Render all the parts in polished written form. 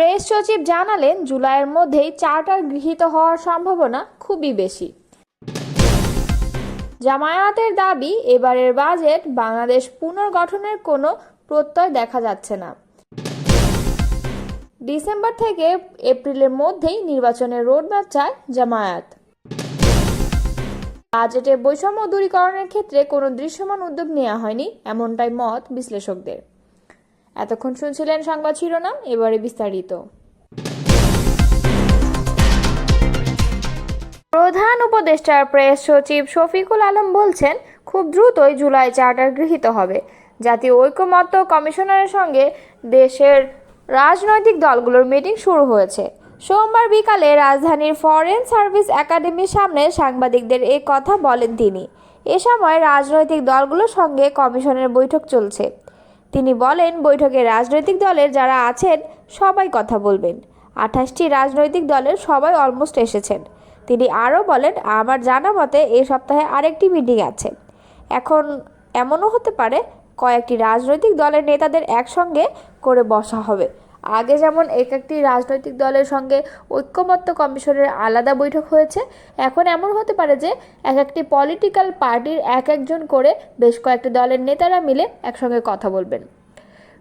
Press সচিব জানালেন, জুলাইয়ের মধ্যেই চার্টার গৃহীত হওয়ার সম্ভাবনা খুবই বেশি। জামায়াতের দাবি, এবারের বাজেট বাংলাদেশ পুনর্গঠনের কোনো প্রত্যয় দেখা যাচ্ছে না। ডিসেম্বর থেকে এপ্রিলের মধ্যেই নির্বাচনের রোডম্যাপ চায় জামায়াত। বাজেটে বৈষম্য দূরীকরণের ক্ষেত্রে কোনো দৃশ্যমান উদ্যোগ নেওয়া হয়নি, এমনটাই মত বিশ্লেষকদের। এতক্ষণ শুনছিলেন সংবাদ শিরোনাম, এবারে বিস্তারিত। প্রধান উপদেষ্টার প্রেস সচিব শফিকুল আলম বলছেন, খুব দ্রুতই জুলাই চার্টার গৃহীত হবে। জাতীয় ঐকমত্য কমিশনের সঙ্গে দেশের রাজনৈতিক দলগুলোর মিটিং শুরু হয়েছে। সোমবার বিকালে রাজধানীর ফরেন সার্ভিস একাডেমির সামনে সাংবাদিকদের এই কথা বলেন তিনি। এ সময় রাজনৈতিক দলগুলোর সঙ্গে কমিশনের বৈঠক চলছে। তিনি বলেন, বৈঠকে রাজনৈতিক দলের যারা আছেন সবাই কথা বলবেন। 28টি রাজনৈতিক দলের সবাই অলমোস্ট এসেছেন। তিনি আরও বলেন, আমার জানা মতে এই সপ্তাহে আরেকটি মিটিং আছে। এখন এমনও হতে পারে কয়েকটি রাজনৈতিক দলের নেতাদের একসঙ্গে করে বসা হবে। আগে যেমন একটি রাজনৈতিক দলের সঙ্গে ঐকমত্য কমিশনের আলাদা বৈঠক হয়েছে, এখন এমন হতে পারে যে একটি পলিটিক্যাল পার্টির একজন করে বেশ কয়েকটি দলের নেতারা মিলে একসঙ্গে কথা বলবেন।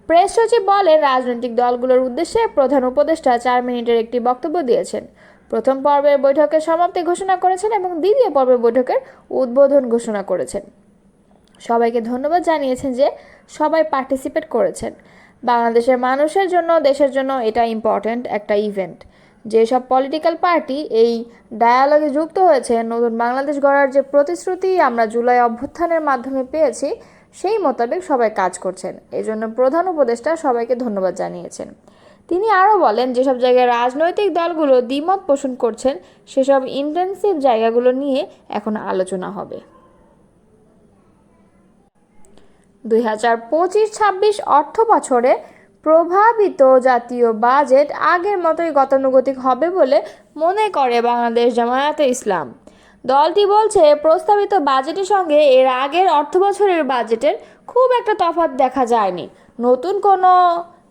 প্রেস সচিব বলেন, রাজনৈতিক দলগুলোর উদ্দেশ্যে প্রধান উপদেষ্টা 4 মিনিটের একটি বক্তব্য দিয়েছেন। প্রথম পর্বের বৈঠকের সমাপ্তি ঘোষণা করেছেন এবং দ্বিতীয় পর্বের বৈঠকের উদ্বোধন ঘোষণা করেছেন। সবাইকে ধন্যবাদ জানিয়েছেন যে সবাই পার্টিসিপেট করেছেন। বাংলাদেশের মানুষের জন্য, দেশের জন্য এটা ইম্পর্ট্যান্ট একটা ইভেন্ট। যেসব পলিটিক্যাল পার্টি এই ডায়ালগে যুক্ত হয়েছে, নতুন বাংলাদেশ গড়ার যে প্রতিশ্রুতি আমরা জুলাই অভ্যুত্থানের মাধ্যমে পেয়েছি, সেই মোতাবেক সবাই কাজ করছেন। এজন্য প্রধান উপদেষ্টা সবাইকে ধন্যবাদ জানিয়েছেন। তিনি আরও বলেন, যেসব জায়গায় রাজনৈতিক দলগুলো দ্বিমত পোষণ করছেন, সেসব ইন্টেন্সিভ জায়গাগুলো নিয়ে এখন আলোচনা হবে। 2025-26 অর্থ বছরে প্রভাবিত জাতীয় বাজেট আগের মতোই গতানুগতিক হবে বলে মনে করে বাংলাদেশ জামায়াতে ইসলাম। দলটি বলছে, প্রস্তাবিত বাজেটের সঙ্গে এর আগের অর্থবছরের বাজেটের খুব একটা তফাৎ দেখা যায়নি, নতুন কোনো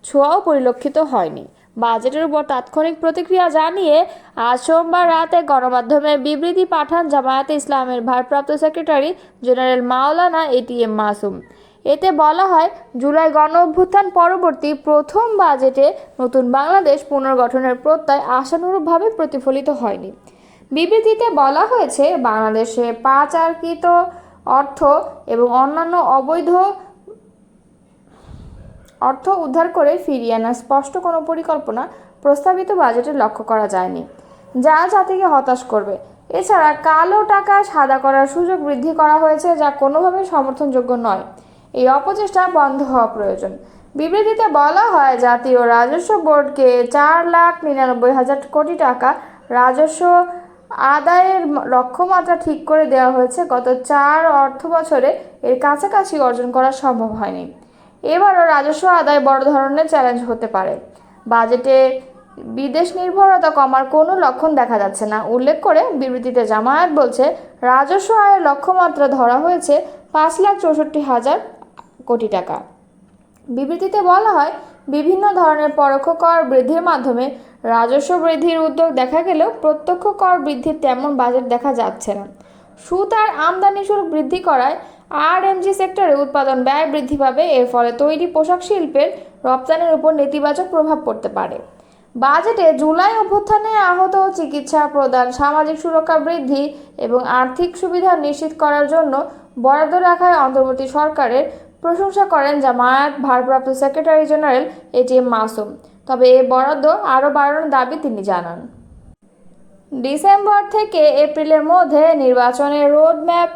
ছোঁয়াও পরিলক্ষিত হয়নি। বাজেটের উপর তাৎক্ষণিক প্রতিক্রিয়া জানিয়ে আজ সোমবার রাতে গণমাধ্যমে বিবৃতি পাঠান জামায়াতে ইসলামের ভারপ্রাপ্ত সেক্রেটারি জেনারেল মাওলানা এটিএম মাসুম। এতে বলা হয়, জুলাই গণ অভ্যুত্থান পরবর্তী প্রথম বাজেটে নতুন বাংলাদেশ পুনর্গঠনের প্রত্যয় আশানুরূপভাবে প্রতিফলিত হয়নি। বিবৃতিতে বলা হয়েছে, বাংলাদেশে পাচারকৃত অর্থ এবং অন্যান্য অবৈধ অর্থ উদ্ধার করে ফিরিয়ে আনার স্পষ্ট কোনো পরিকল্পনা প্রস্তাবিত বাজেটে লক্ষ্য করা যায়নি, যা জাতিকে হতাশ করবে। এছাড়া কালো টাকা সাদা করার সুযোগ বৃদ্ধি করা হয়েছে, যা কোনোভাবেই সমর্থনযোগ্য নয়। এই অপচেষ্টা বন্ধ হওয়া প্রয়োজন। বিবৃতিতে বলা হয়, জাতীয় রাজস্ব বোর্ডকে 4,99,000 কোটি টাকা রাজস্ব আদায়ের লক্ষ্যমাত্রা ঠিক করে দেওয়া হয়েছে। গত 4 অর্থ বছরে এর কাছাকাছি অর্জন করা সম্ভব হয়নি। এবারও রাজস্ব আদায় বড় ধরনের চ্যালেঞ্জ হতে পারে। বাজেটে বিদেশ নির্ভরতা কমার কোনো লক্ষণ দেখা যাচ্ছে না উল্লেখ করে বিবৃতিতে জামায়াত বলছে, রাজস্ব আয়ের লক্ষ্যমাত্রা ধরা হয়েছে 5,64,000 কোটি টাকা। বিবৃতিতে বলা হয়, বিভিন্ন ধরনের পরোক্ষ কর বৃদ্ধির মাধ্যমে রাজস্ব বৃদ্ধির উদ্যোগ দেখা গেলেও প্রত্যক্ষ কর বৃদ্ধির তেমন বাজেট দেখা যাচ্ছে না। সুদ আর আমদানি শুল্ক বৃদ্ধি করায় আরএমজি সেক্টরে উৎপাদন ব্যয় বৃদ্ধি পাবে। এর ফলে তৈরি পোশাক শিল্পের রপ্তানির উপর নেতিবাচক প্রভাব পড়তে পারে। বাজেটে জুলাই অভ্যুত্থানে আহত চিকিৎসা প্রদান, সামাজিক সুরক্ষা বৃদ্ধি এবং আর্থিক সুবিধা নিশ্চিত করার জন্য বরাদ্দ রাখায় অন্তর্বর্তী সরকারের প্রশংসা করেন জামায়াত ভারপ্রাপ্ত সেক্রেটারি জেনারেল এটিএম মাসুম। তবে এই বরাদ্দ আরও বাড়ানোর দাবি তিনি জানান। ডিসেম্বর থেকে এপ্রিলের মধ্যে নির্বাচনের রোডম্যাপ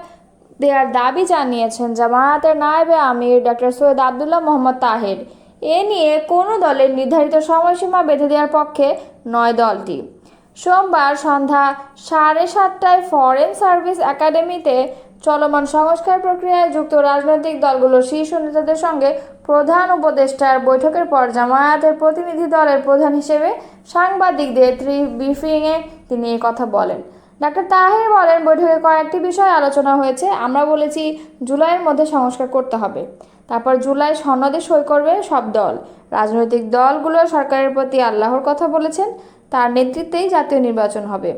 দেওয়ার দাবি জানিয়েছেন জামায়াতের নায়েবে আমির ডক্টর সৈয়দ আবদুল্লাহ মোহাম্মদ তাহের। এ নিয়ে কোনো দলের নির্ধারিত সময়সীমা বেঁধে দেওয়ার পক্ষে নয় দলটি। সোমবার সন্ধ্যা 7:30টায় ফরেন সার্ভিস একাডেমিতে চলমান সংস্কার প্রক্রিয়ায় যুক্ত রাজনৈতিক দলগুলোর শীর্ষ নেতাদের সঙ্গে প্রধান উপদেষ্টার বৈঠকের পর জামায়াতের প্রতিনিধি দলের প্রধান হিসেবে সাংবাদিকদের ব্রিফিংয়ে তিনি এই কথা বলেন। ডক্টর তাহের বলেন, বৈঠকে কয়েকটি বিষয় আলোচনা হয়েছে। আমরা বলেছি, জুলাইয়ের মধ্যে সংস্কার করতে হবে। তারপর জুলাই সনদে সই করবে সব দল। রাজনৈতিক দলগুলো সরকারের প্রতি আল্লাহর কথা বলেছেন, তার নেতৃত্বেই জাতীয় নির্বাচন হবে।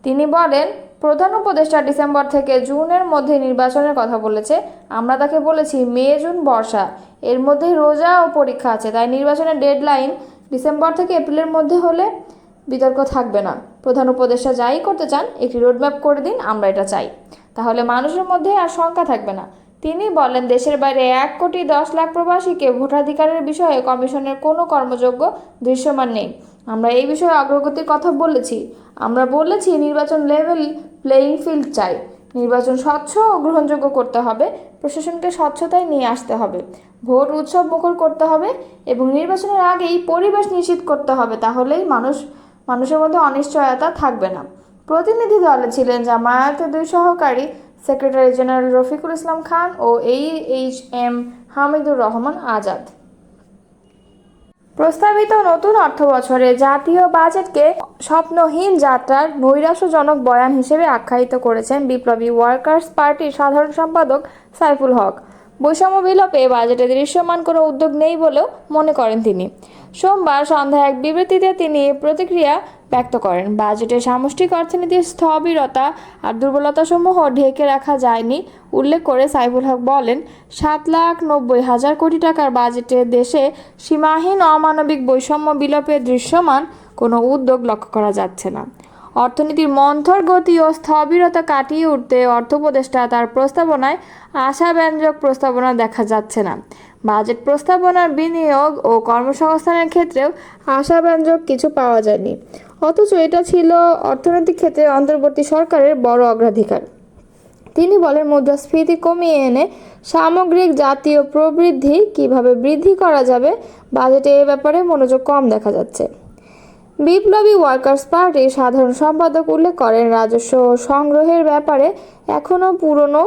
তিনি বলেন, প্রধান উপদেষ্টা ডিসেম্বর থেকে জুনের মধ্যে নির্বাচনের কথা বলেছে। আমরা তাকে বলেছি মে জুন বর্ষা, এর মধ্যেই রোজা ও পরীক্ষা আছে, তাই নির্বাচনের ডেডলাইন ডিসেম্বর থেকে এপ্রিলের মধ্যে হলে বিতর্ক থাকবে না। প্রধান উপদেষ্টা যাই করতে চান একটি রোডম্যাপ করে দিন, আমরা এটা চাই, তাহলে মানুষের মধ্যে আর শঙ্কা থাকবে না। তিনি বলেন, দেশের বাইরে 1,10,00,000 প্রবাসীকে ভোটাধিকারের বিষয়ে কমিশনের কোনো কর্মযোগ্য দৃশ্যমান নেই। আমরা এই বিষয়ে অগ্রগতির কথা বলেছি। আমরা বলেছি নির্বাচন লেভেল প্লেয়িং ফিল্ড চাই। নির্বাচন স্বচ্ছ ও গ্রহণযোগ্য করতে হবে, প্রশাসনকে স্বচ্ছতায় নিয়ে আসতে হবে, ভোট উৎসব মুখর করতে হবে এবং নির্বাচনের আগেই পরিবেশ নিশ্চিত করতে হবে, তাহলেই মানুষের মধ্যে অনিশ্চয়তা থাকবে না। প্রতিনিধি দলে ছিলেন জামায়াতের 2 সহকারী সেক্রেটারি জেনারেল রফিকুল ইসলাম খান ও AHM হামিদুর রহমান আজাদ। প্রস্তাবিত নতুন অর্থবছরে জাতীয় বাজেটকে স্বপ্নহীন যাত্রার নৈরাশ্যজনক বয়ান হিসেবে আখ্যায়িত করেছেন বিপ্লবী ওয়ার্কার্স পার্টির সাধারণ সম্পাদক সাইফুল হক। বৈষম্য বিলোপে বাজেটে দৃশ্যমান কোনো উদ্যোগ নেই বলেও মনে করেন তিনি। সোমবার সন্ধ্যায় এক বিবৃতিতে তিনি প্রতিক্রিয়া ব্যক্ত করেন। বাজেটের সামষ্টিক অর্থনীতির স্থবিরতা আর দুর্বলতাসমূহ ঢেকে রাখা যায়নি উল্লেখ করে সাইফুল হক বলেন, 7,90,000 কোটি টাকার বাজেটে দেশে সীমাহীন অমানবিক বৈষম্য বিলোপে দৃশ্যমান কোনো উদ্যোগ লক্ষ্য করা যাচ্ছে না। অর্থনীতির মন্থর গতি ও স্থবিরতা কাটিয়ে উঠতে অর্থ উপদেষ্টা তার প্রস্তাবনায় আশাব্যঞ্জক প্রস্তাবনা দেখা যাচ্ছে না। বাজেট প্রস্তাবনার বিনিয়োগ ও কর্মসংস্থানের ক্ষেত্রেও আশাব্যঞ্জক কিছু পাওয়া যায়নি, অথচ এটা ছিল অর্থনৈতিক ক্ষেত্রে অন্তর্বর্তী সরকারের বড় অগ্রাধিকার। তিনি বলেন, মুদ্রাস্ফীতি কমিয়ে এনে সামগ্রিক জাতীয় প্রবৃদ্ধি কিভাবে বৃদ্ধি করা যাবে, বাজেটে এ ব্যাপারে মনোযোগ কম দেখা যাচ্ছে। বিপ্লবী ওয়ার্কার্স পার্টির সাধারণ সম্পাদক উল্লেখ করেন, রাজস্ব সংগ্রহের ব্যাপারে এখনও পুরনো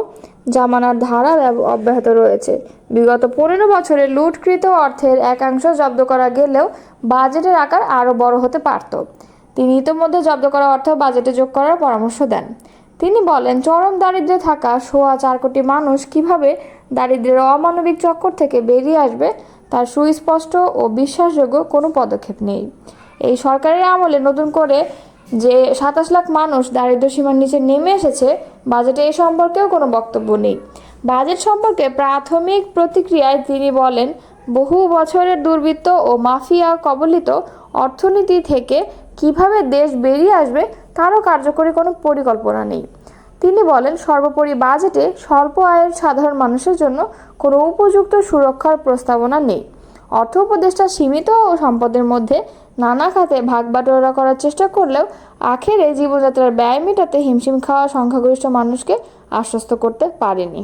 জামানার ধারা অব্যাহত রয়েছে। বিগত 15 বছরে লুটকৃত অর্থের একাংশ জব্দ করা গেলেও বাজেটের আকার আরও বড় হতে পারত। তিনি ইতোমধ্যে জব্দ করা অর্থ বাজেটে যোগ করার পরামর্শ দেন। তিনি বলেন, চরম দারিদ্র্যে থাকা 4.25 কোটি মানুষ কিভাবে দারিদ্র্যের অমানবিক চক্কর থেকে বেরিয়ে আসবে তার সুস্পষ্ট ও বিশ্বাসযোগ্য কোনো পদক্ষেপ নেই। এই সরকারের আমলে নতুন করে যে 27 লাখ মানুষ দারিদ্র্য সীমার নিচে নেমে এসেছে, বাজেটে এ সম্পর্কেও কোনো বক্তব্য নেই। বাজেট সম্পর্কে প্রাথমিক প্রতিক্রিয়ায় তিনি বলেন, বহু বছরের দুর্বৃত্ত ও মাফিয়া কবলিত অর্থনীতি থেকে কিভাবে দেশ বেরিয়ে আসবে তারও কার্যকরী কোনো পরিকল্পনা নেই। তিনি বলেন, সর্বোপরি বাজেটে স্বল্প আয়ের সাধারণ মানুষের জন্য কোনো উপযুক্ত সুরক্ষার প্রস্তাবনা নেই। অর্থ উপদেষ্টা সীমিত ও সম্পদের মধ্যে নানা খাতে ভাগবাটোয়ারা করার চেষ্টা করলেও আখেরে জীবনযাত্রার ব্যয় মেটাতে হিমশিম খাওয়া সংখ্যাগরিষ্ঠ মানুষকে আশ্বস্ত করতে পারেনি।